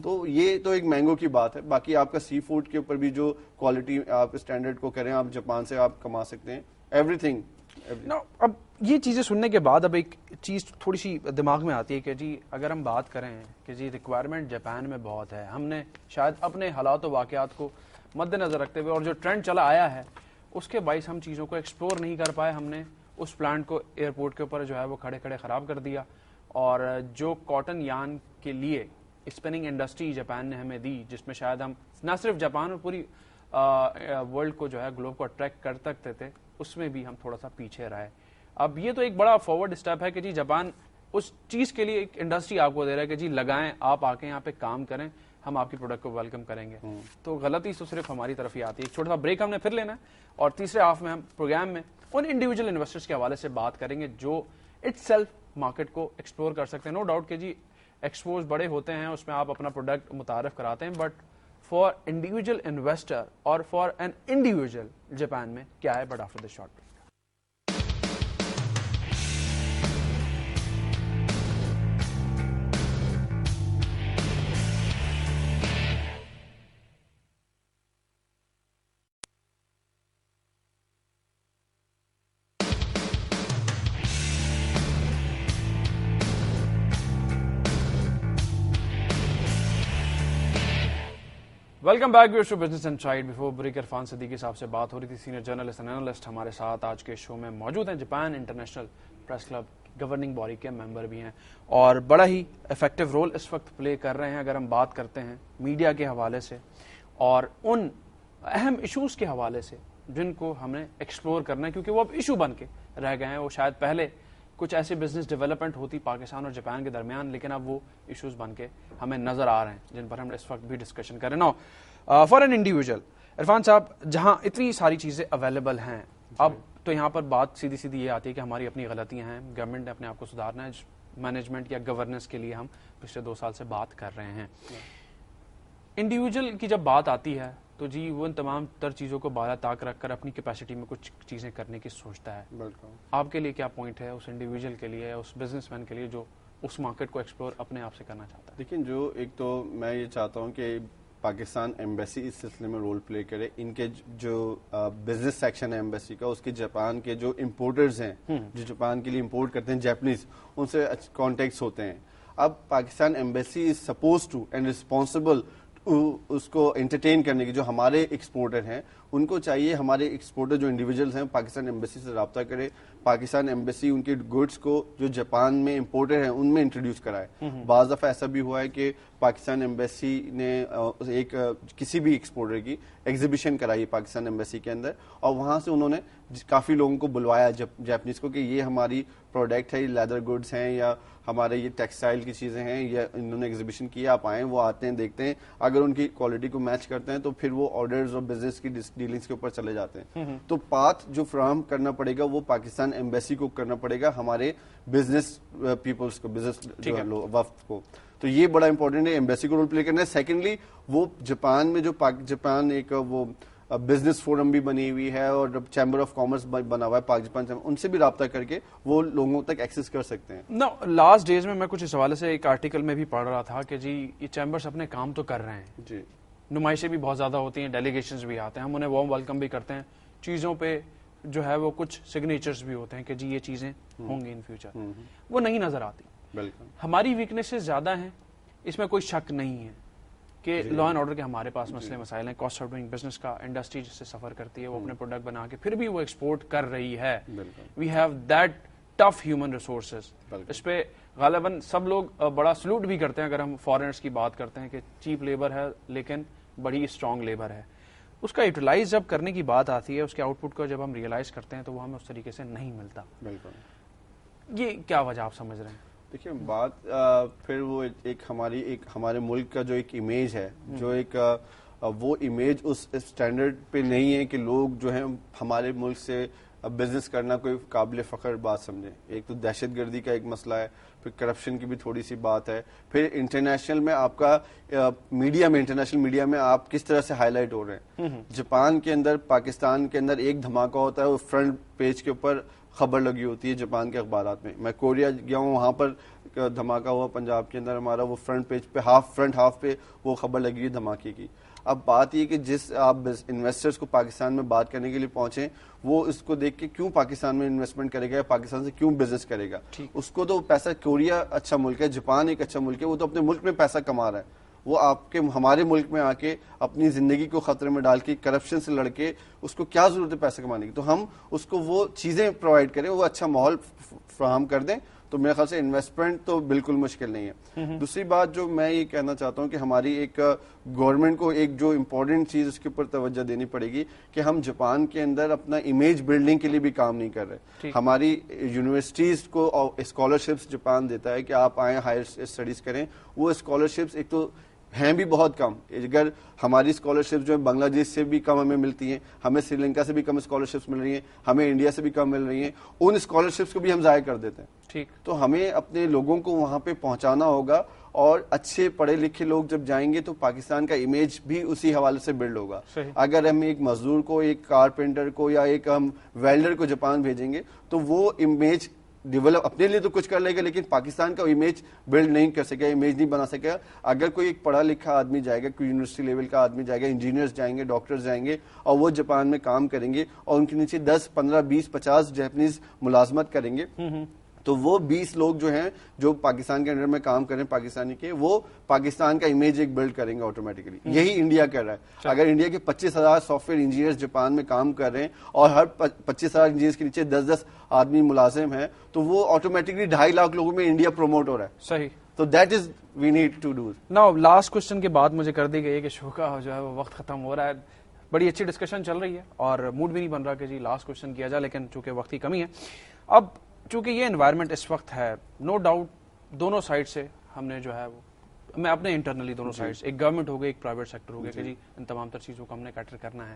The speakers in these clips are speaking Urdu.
تو یہ تو ایک مینگو کی بات ہے. باقی آپ کا سی فوڈ کے اوپر بھی جو کوالٹی آپ اسٹینڈرڈ کو کریں, آپ جاپان سے آپ کما سکتے ہیں ایوری تھنگ. اب یہ چیزیں سننے کے بعد اب ایک چیز تھوڑی سی دماغ میں آتی ہے کہ جی اگر ہم بات کریں کہ جی ریکوائرمنٹ جاپان میں بہت ہے, ہم نے شاید اپنے حالات و واقعات کو مد نظر رکھتے ہوئے اور جو ٹرینڈ چلا آیا ہے اس کے باعث ہم چیزوں کو ایکسپلور نہیں کر پائے, ہم نے اس پلانٹ کو ایئرپورٹ کے اوپر جو ہے وہ کھڑے کھڑے خراب کر دیا, اور جو کاٹن یارن کے لیے اسپننگ انڈسٹری جاپان نے ہمیں دی, جس میں شاید ہم نہ صرف جاپان اور پوری ورلڈ کو جو ہے گلوب کو اٹریکٹ کر سکتے تھے, اس میں بھی ہم تھوڑا سا پیچھے رہے. اب یہ تو ایک بڑا فارورڈ اسٹیپ ہے کہ جی جاپان اس چیز کے لیے ایک انڈسٹری آپ کو دے رہا ہے کہ جی لگائیں, آپ آ کے یہاں پہ کام کریں, ہم آپ کی پروڈکٹ کو ویلکم کریں گے. تو غلطی تو صرف ہماری طرف ہی آتی ہے. ایک چھوٹا سا بریک ہم نے پھر لینا ہے, اور تیسرے ہاف میں ہم پروگرام میں ان انڈیویجول انویسٹرز کے حوالے سے بات کریں گے جو اٹ سیلف مارکیٹ کو ایکسپلور کر سکتے ہیں. نو ڈاؤٹ کہ جی ایکسپوز بڑے ہوتے ہیں, اس میں آپ اپنا پروڈکٹ متعارف کراتے ہیں, بٹ فار انڈیویجول انویسٹر اور فار این انڈیویجول جاپان میں کیا ہے. But after this short welcome back to business insight. Before break Irfan Siddiqui sahab سے بات ہو رہی تھی, سینئر جرنلسٹ اینڈ اینالسٹ ہمارے ساتھ آج کے شو میں موجود ہیں, Japan international press club governing body کے ممبر بھی ہیں, اور بڑا ہی افیکٹو رول اس وقت پلے کر رہے ہیں اگر ہم بات کرتے ہیں میڈیا کے حوالے سے اور ان اہم ایشوز کے حوالے سے جن کو ہمیں ایکسپلور کرنا ہے, کیونکہ وہ اب ایشو بن کے رہ گئے ہیں. وہ شاید پہلے کچھ ایسی بزنس ڈیولپمنٹ ہوتی پاکستان اور جاپان کے درمیان, لیکن اب وہ ایشوز بن کے ہمیں نظر آ رہے ہیں جن پر ہم اس وقت بھی ڈسکشن کریں. نا فار این انڈیویجول عرفان صاحب, جہاں اتنی ساری چیزیں اویلیبل ہیں, اب تو یہاں پر بات سیدھی سیدھی یہ آتی ہے کہ ہماری اپنی غلطیاں ہیں, گورنمنٹ نے اپنے آپ کو سدھارنا ہے, مینجمنٹ یا گورننس کے لیے ہم پچھلے 2 سال سے بات کر رہے ہیں. انڈیویجول کی جب بات آتی ہے تو جی وہ ان تمام تر چیزوں کو بالا طاق رکھ کر اپنی کیپیسٹی میں کچھ چیزیں کرنے کی سوچتا ہے. بالکل. آپ کے لیے کیا پوائنٹ ہے اس انڈیویجول کے لیے, اس بزنس مین کے لیے جو اس مارکیٹ کو ایکسپلور اپنے آپ سے کرنا چاہتا ہے؟ دیکھیں, جو ایک تو میں یہ چاہتا ہوں کہ پاکستان ایمبیسی اس سلسلے میں رول پلے کرے. ان کے جو بزنس سیکشن ہے ایمبیسی کا, اس کے جاپان کے جو امپورٹرز ہیں جو جاپان کے لیے امپورٹ کرتے ہیں جاپنیز, ان سے کانٹیکٹس ہوتے ہیں. اب Pakistan embassy is suppose to and responsible اس کو انٹرٹین کرنے کی. جو ہمارے ایکسپورٹر ہیں ان کو چاہیے ہمارے ایکسپورٹر جو انڈیویجولز ہیں پاکستان ایمبیسی سے رابطہ کرے, پاکستان ایمبیسی ان کے گڈس کو جو جاپان میں امپورٹر ہیں ان میں انٹروڈیوس کرائے. بعض دفعہ ایسا بھی ہوا ہے کہ پاکستان ایمبیسی نے ایک کسی بھی ایکسپورٹر کی ایگزیبیشن کرائی پاکستان ایمبیسی کے اندر, اور وہاں سے انہوں نے کافی لوگوں کو بلوایا جاپنیز کو کہ یہ ہماری پروڈکٹ ہے, یہ لیدر گڈس ہیں یا ہمارے یہ ٹیکسٹائل کی چیزیں ہیں, یا انہوں نے ایگزیبیشن کی, آپ آئیں, وہ آتے ہیں دیکھتے ہیں, اگر ان کی کوالٹی کو میچ کرتے ہیں تو پھر وہ آرڈرز اور بزنس کی ڈیلنگز کے اوپر چلے جاتے ہیں. تو پاتھ جو فراہم کرنا پڑے گا وہ پاکستان ایمبیسی کو کرنا پڑے گا, ہمارے بزنس پیپلز کو, بزنس وفد کو. تو یہ بڑا امپورٹنٹ ہے, ایمبیسی کو رول پلے کرنا ہے. سیکنڈلی وہ جاپان میں جو جاپان ایک وہ بزنس فورم بھی بنی ہوئی ہے اور چیمبر آف کامرس بنا ہوا ہے پاکستان, ان سے بھی رابطہ کر کے وہ لوگوں تک ایکسس کر سکتے ہیں. لاسٹ ڈیز میں کچھ اس حوالے سے ایک آرٹیکل میں بھی پڑھ رہا تھا کہ جی یہ چیمبرس اپنے کام تو کر رہے ہیں, جی نمائشیں بھی بہت زیادہ ہوتی ہیں, ڈیلیگیشنز بھی آتے ہیں, ہم انہیں وارم ویلکم بھی کرتے ہیں, چیزوں پہ جو ہے وہ کچھ سگنیچرز بھی ہوتے ہیں کہ جی یہ چیزیں ہوں گی ان فیوچر, وہ نہیں نظر آتی. بالکل ہماری ویکنیسز زیادہ ہیں, اس میں کوئی شک نہیں ہے کہ لا اینڈ آرڈر کے ہمارے پاس مسئلے مسائل ہیں, کاسٹ آف ڈوئنگ بزنس کا, انڈسٹری جس سے سفر کرتی ہے وہ اپنے پروڈکٹ بنا کے پھر بھی وہ ایکسپورٹ کر رہی ہے. We have that tough human resources. اس پہ غالباً سب لوگ بڑا سلوٹ بھی کرتے ہیں اگر ہم فارنرز کی بات کرتے ہیں کہ چیپ لیبر ہے لیکن بڑی اسٹرانگ لیبر ہے. اس کا یوٹیلائز جب کرنے کی بات آتی ہے, اس کے آؤٹ پٹ کو جب ہم ریئلائز کرتے ہیں تو وہ ہمیں اس طریقے سے نہیں ملتا. بالکل. یہ کیا وجہ آپ سمجھ رہے ہیں؟ دیکھیے بات پھر وہ ایک ہمارے ملک کا جو ایک امیج ہے, جو ایک وہ امیج اس اسٹینڈرڈ پہ نہیں ہے کہ لوگ جو ہیں ہمارے ملک سے بزنس کرنا کوئی قابل فخر بات سمجھیں. ایک تو دہشت گردی کا ایک مسئلہ ہے, پھر کرپشن کی بھی تھوڑی سی بات ہے, پھر انٹرنیشنل میں آپ کا میڈیا میں, انٹرنیشنل میڈیا میں آپ کس طرح سے ہائی لائٹ ہو رہے ہیں. جاپان کے اندر, پاکستان کے اندر ایک دھماکہ ہوتا ہے, وہ فرنٹ پیج کے اوپر خبر لگی ہوتی ہے جاپان کے اخبارات میں. میں کوریا گیا ہوں, وہاں پر دھماکہ ہوا پنجاب کے اندر ہمارا, وہ فرنٹ پیج پہ فرنٹ ہاف پہ وہ خبر لگی ہوئی دھماکے کی. اب بات یہ کہ جس آپ انویسٹرز کو پاکستان میں بات کرنے کے لیے پہنچیں, وہ اس کو دیکھ کے کیوں پاکستان میں انویسٹمنٹ کرے گا یا پاکستان سے کیوں بزنس کرے گا. اس کو تو پیسہ, کوریا اچھا ملک ہے, جاپان ایک اچھا ملک ہے, وہ تو اپنے ملک میں پیسہ کما رہا ہے. وہ آپ کے ہمارے ملک میں آ کے اپنی زندگی کو خطرے میں ڈال کے کرپشن سے لڑ کے اس کو کیا ضرورت ہے پیسہ کمانے کی. تو ہم اس کو وہ چیزیں پرووائڈ کریں, وہ اچھا ماحول فراہم کر دیں, تو میرے خیال سے انویسٹمنٹ تو بالکل مشکل نہیں ہے. دوسری بات جو میں یہ کہنا چاہتا ہوں کہ ہماری ایک گورنمنٹ کو ایک جو امپورٹنٹ چیز اس کے اوپر توجہ دینی پڑے گی کہ ہم جاپان کے اندر اپنا امیج بلڈنگ کے لیے بھی کام نہیں کر رہے. ہماری یونیورسٹیز کو اسکالرشپس جاپان دیتا ہے کہ آپ آئیں ہائر اسٹڈیز کریں, وہ اسکالرشپس ایک تو ہیں بھی بہت کم. اگر ہماری اسکالرشپس جو ہے بنگلہ دیش سے بھی کم ہمیں ملتی ہیں, ہمیں سری لنکا سے بھی کم اسکالرشپس مل رہی ہیں, ہمیں انڈیا سے بھی کم مل رہی ہیں, ان اسکالرشپس کو بھی ہم ضائع کر دیتے ہیں. ٹھیک, تو ہمیں اپنے لوگوں کو وہاں پہ پہنچانا ہوگا, اور اچھے پڑھے لکھے لوگ جب جائیں گے تو پاکستان کا امیج بھی اسی حوالے سے بلڈ ہوگا. اگر ہم ایک مزدور کو, ایک کارپینٹر کو یا ایک ہم ویلڈر کو جاپان بھیجیں گے تو وہ امیج ڈیولپ اپنے لیے تو کچھ کر لے گا, لیکن پاکستان کا امیج بلڈ نہیں کر سکے, امیج نہیں بنا سکے. اگر کوئی ایک پڑھا لکھا آدمی جائے گا, کوئی یونیورسٹی لیول کا آدمی جائے گا, انجینئرز جائیں گے, ڈاکٹرز جائیں گے, اور وہ جاپان میں کام کریں گے اور ان کے نیچے 10 15 20 50 جاپنیز ملازمت کریں گے, تو وہ 20 لوگ جو ہیں جو پاکستان کے انڈر میں کام کریں پاکستانی کے, وہ پاکستان کا امیج ایک بلڈ کریں گے آٹومیٹکلی. یہی انڈیا کر رہا ہے. اگر انڈیا کے 25,000 سافٹ ویئر انجینئرز جاپان میں کام کر رہے ہیں اور ہر 25,000 انجینئرز کے نیچے 10 آدمی ملازم ہیں, تو وہ آٹومیٹکلی 2.5 لاکھ لوگوں میں انڈیا پروموٹ ہو رہا ہے. صحیح. تو that is we need to do. Now last question کے بعد مجھے کر دی گئی ہے کہ شو کا جو ہے وہ وقت ختم ہو رہا ہے. بڑی اچھی ڈسکشن چل رہی ہے اور موڈ بھی نہیں بن رہا کہ جی لاسٹ کوشچن کیا جائے, لیکن چونکہ وقت کی کمی ہے, اب چونکہ یہ انوائرمنٹ اس وقت ہے, نو ڈاؤٹ دونوں سائڈ سے ہم نے جو ہے وہ, میں اپنے انٹرنلی دونوں سائڈ سے, ایک گورنمنٹ ہو گئی, ایک پرائیویٹ سیکٹر ہو گیا کہ جی ان تمام تر چیزوں کو ہم نے کیٹر کرنا ہے.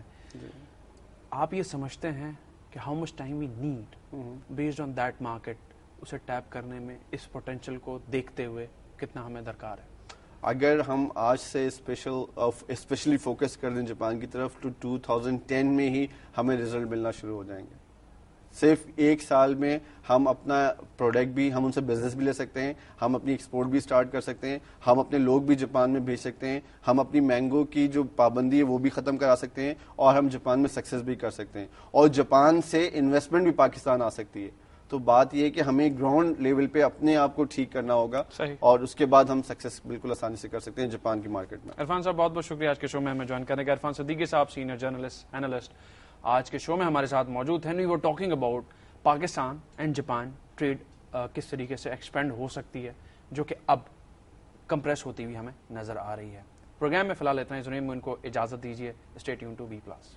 آپ یہ سمجھتے ہیں کہ how much time we need based on that market اسے ٹیپ کرنے میں, اس پوٹینشیل کو دیکھتے ہوئے کتنا ہمیں درکار ہے؟ اگر ہم آج سے اسپیشلی فوکس کر دیں جاپان کی طرف, تو 2010 میں ہی ہمیں رزلٹ ملنا شروع ہو جائیں گے. صرف 1 سال میں ہم اپنا پروڈکٹ بھی, ہم ان سے بزنس بھی لے سکتے ہیں, ہم اپنی ایکسپورٹ بھی سٹارٹ کر سکتے ہیں, ہم اپنے لوگ بھی جاپان میں بھیج سکتے ہیں, ہم اپنی مینگو کی جو پابندی ہے وہ بھی ختم کرا سکتے ہیں, اور ہم جاپان میں سکسیس بھی کر سکتے ہیں, اور جاپان سے انویسٹمنٹ بھی پاکستان آ سکتی ہے. تو بات یہ ہے کہ ہمیں گراؤنڈ لیول پہ اپنے آپ کو ٹھیک کرنا ہوگا, اور اس کے بعد ہم سکسیس بالکل آسانی سے کر سکتے ہیں جاپان کی مارکیٹ میں. عرفان صاحب بہت بہت شکریہ آج کے شو میں ہمیں جوائن کرنے کا. عرفان صدیقی صاحب, سینئر جرنلسٹ اینالسٹ, آج کے شو میں ہمارے ساتھ موجود ہیں. We were talking about Pakistan and Japan trade کس طریقے سے ایکسپینڈ ہو سکتی ہے, جو کہ اب کمپریس ہوتی ہوئی ہمیں نظر آ رہی ہے. پروگرام میں فی الحال اتنا ہی. ان کو اجازت دیجیے. Stay tune to V plus.